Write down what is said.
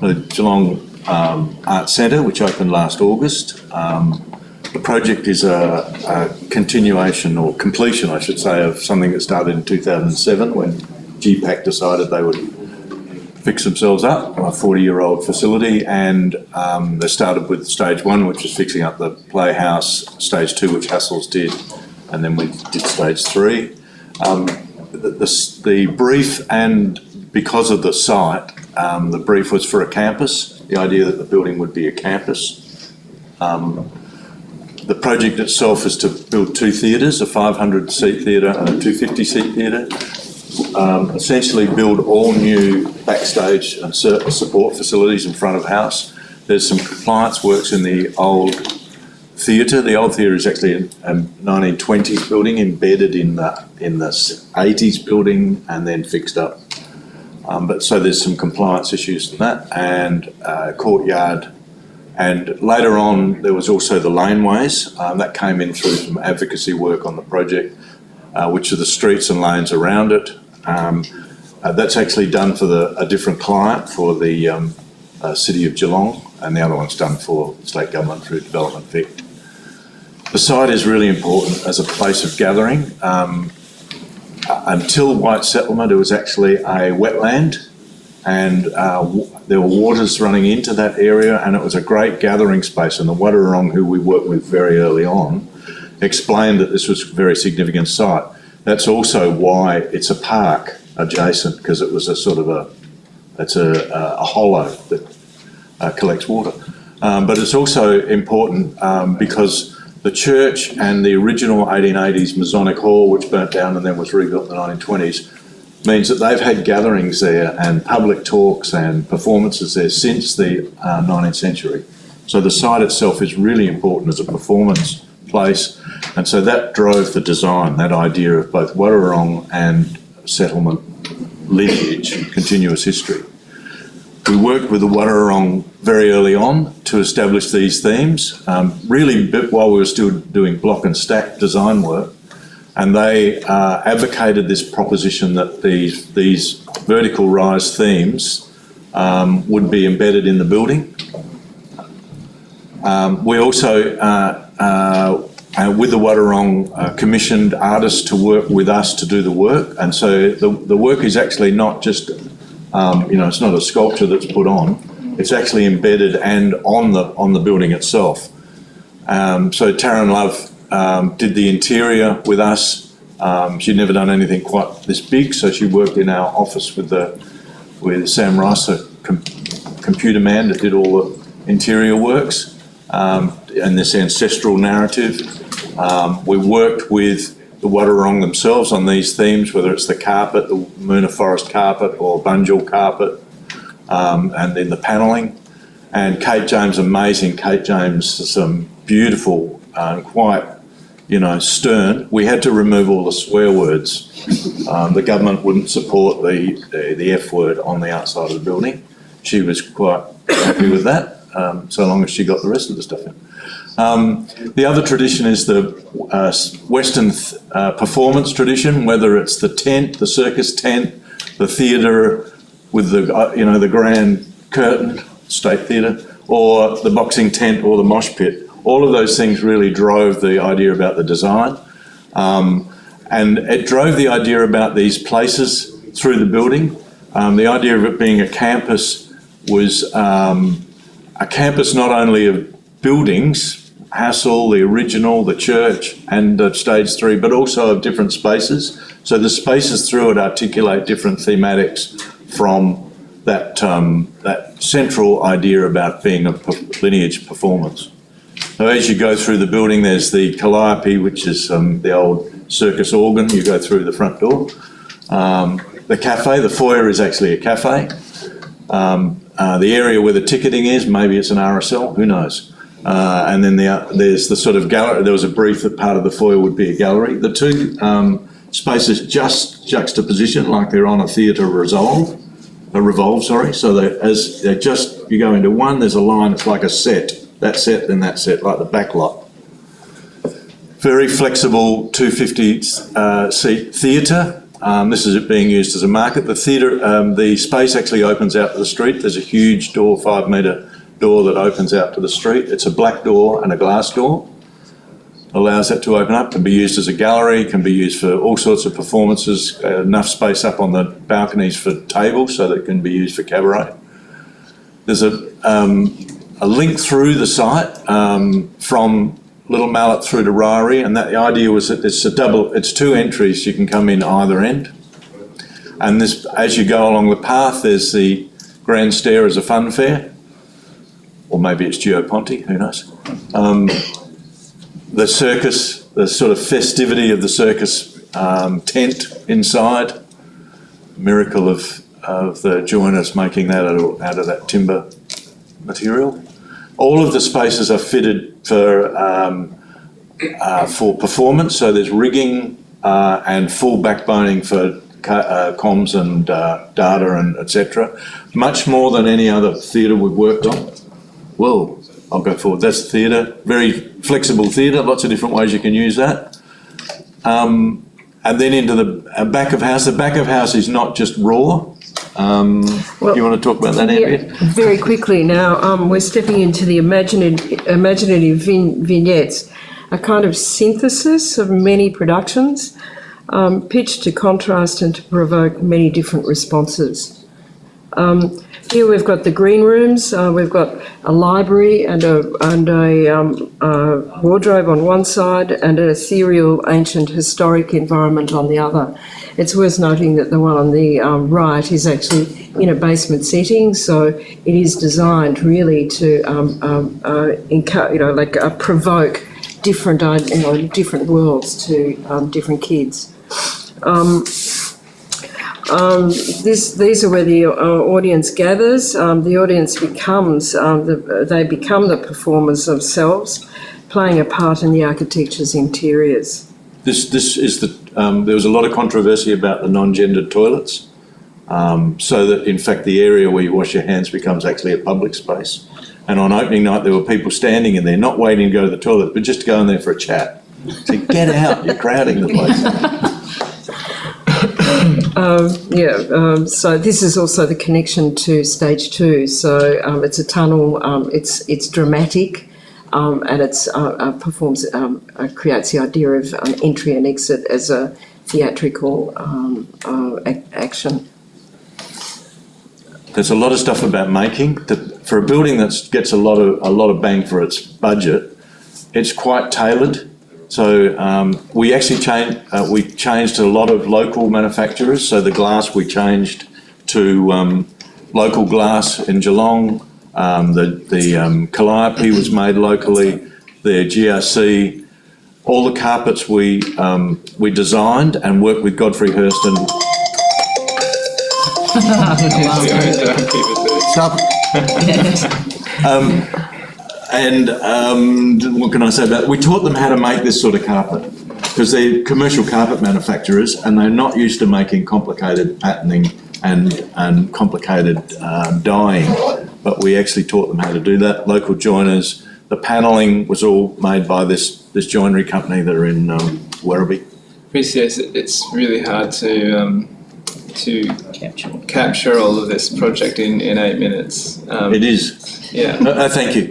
the Geelong Arts Centre, which opened last August. The project is a continuation, or completion I should say, of something that started in 2007 when GPAC decided they would fix themselves up, a 40-year-old facility, and they started with stage one, which was fixing up the playhouse, stage two, which Hassels did, and then we did stage three. The brief, and because of the site, the brief was for a campus, the idea that the building would be a campus. The project itself is to build two theatres, a 500-seat theatre and a 250-seat theatre. Essentially build all new backstage and support facilities in front of house. There's some compliance works in the old theatre. The old theatre is actually a 1920s building embedded in the 80s building and then fixed up. But so there's some compliance issues in that, and courtyard. And later on, there was also the laneways that came in through some advocacy work on the project, which are the streets and lanes around it. That's actually done for a different client, for the City of Geelong, and the other one's done for state government through Development Vic. The site is really important as a place of gathering. Until White Settlement, it was actually a wetland, and there were waters running into that area, and it was a great gathering space. And the Wadawurrung, who we worked with very early on, explained that this was a very significant site. That's also why it's a park adjacent, because it was a sort of a hollow that collects water. But it's also important because the church and the original 1880s Masonic Hall, which burnt down and then was rebuilt in the 1920s, means that they've had gatherings there and public talks and performances there since the 19th century. So the site itself is really important as a performance place, and so that drove the design, that idea of both Wadawurrung and settlement lineage, continuous history. We worked with the Wadawurrung very early on to establish these themes, really while we were still doing block and stack design work, and they advocated this proposition that these vertical rise themes would be embedded in the building. We also, with the Wadawurrung, commissioned artists to work with us to do the work, and so the work is actually not just, it's not a sculpture that's put on, it's actually embedded and on the building itself. So Taryn Love did the interior with us. She'd never done anything quite this big, so she worked in our office with Sam Rice, a computer man that did all the interior works, and this ancestral narrative. We worked with the Wadawurrung themselves on these themes, whether it's the carpet, the Moona Forest carpet or Bunjil carpet, and then the panelling. And Kate James, amazing Kate James, some beautiful, quite, stern. We had to remove all the swear words. The government wouldn't support the F word on the outside of the building. She was quite happy with that, so long as she got the rest of the stuff in. The other tradition is the Western performance tradition, whether it's the tent, the circus tent, the theatre with the grand curtain, State Theatre, or the boxing tent or the mosh pit. All of those things really drove the idea about the design. And it drove the idea about these places through the building. The idea of it being a campus was a campus not only of buildings, Hassel, the original, the church, and stage three, but also of different spaces. So the spaces through it articulate different thematics from that central idea about being a lineage performance. So as you go through the building, there's the calliope, which is the old circus organ. You go through the front door. The cafe, the foyer is actually a cafe. The area where the ticketing is, maybe it's an RSL, who knows? And then there's the sort of gallery. There was a brief that part of the foyer would be a gallery. The two spaces just juxtaposition, like they're on a theatre revolve. So you go into one, there's a line, it's like a set. That set, then that set, like the back lot. Very flexible 250-seat theatre. This is it being used as a market. The theatre, the space actually opens out to the street. There's a huge door, 5 metre door that opens out to the street. It's a black door and a glass door. Allows that to open up, can be used as a gallery, can be used for all sorts of performances, enough space up on the balconies for tables so that it can be used for cabaret. There's a link through the site from Little Mallet through to Ryrie, and that the idea was that it's 2 entries, you can come in either end. And this, as you go along the path, there's the Grand Stair as a fun fair, or maybe it's Gio Ponte, who knows. The circus, the sort of festivity of the circus tent inside, miracle of the joiners making that out of that timber material. All of the spaces are fitted for performance, so there's rigging and full backboning for comms and data and etc. Much more than any other theatre we've worked on. Well, I'll go forward. That's the theatre, very flexible theatre, lots of different ways you can use that. And then into the back of house. The back of house is not just raw. Well, you want to talk about that, Andrea? Yeah, very quickly now. We're stepping into the imaginative vignettes, a kind of synthesis of many productions, pitched to contrast and to provoke many different responses. Here we've got the green rooms. We've got a library and a wardrobe on one side and an ethereal, ancient, historic environment on the other. It's worth noting that the one on the right is actually in a basement setting, so it is designed really to provoke different, different worlds to different kids. These are where the audience gathers. The audience becomes, they become the performers themselves, playing a part in the architecture's interiors. This is there was a lot of controversy about the non-gendered toilets, so that in fact the area where you wash your hands becomes actually a public space. And on opening night there were people standing in there, not waiting to go to the toilet, but just to go in there for a chat. So get out, you're crowding the place. So this is also the connection to stage 2. So it's a tunnel. It's dramatic, and it's performs creates the idea of entry and exit as a theatrical action. There's a lot of stuff about making. For a building that gets a lot of bang for its budget, it's quite tailored. So we actually changed a lot of local manufacturers. So the glass we changed to local glass in Geelong. The Calliope was made locally. The GRC. All the carpets we designed and worked with Godfrey Hurston. Stop. What can I say about it? We taught them how to make this sort of carpet because they're commercial carpet manufacturers and they're not used to making complicated patterning and complicated dyeing. But we actually taught them how to do that. Local joiners. The panelling was all made by this joinery company that are in Werribee. Chris, yes, it's really hard to capture all of this project in 8 minutes. It is. Yeah. Thank you.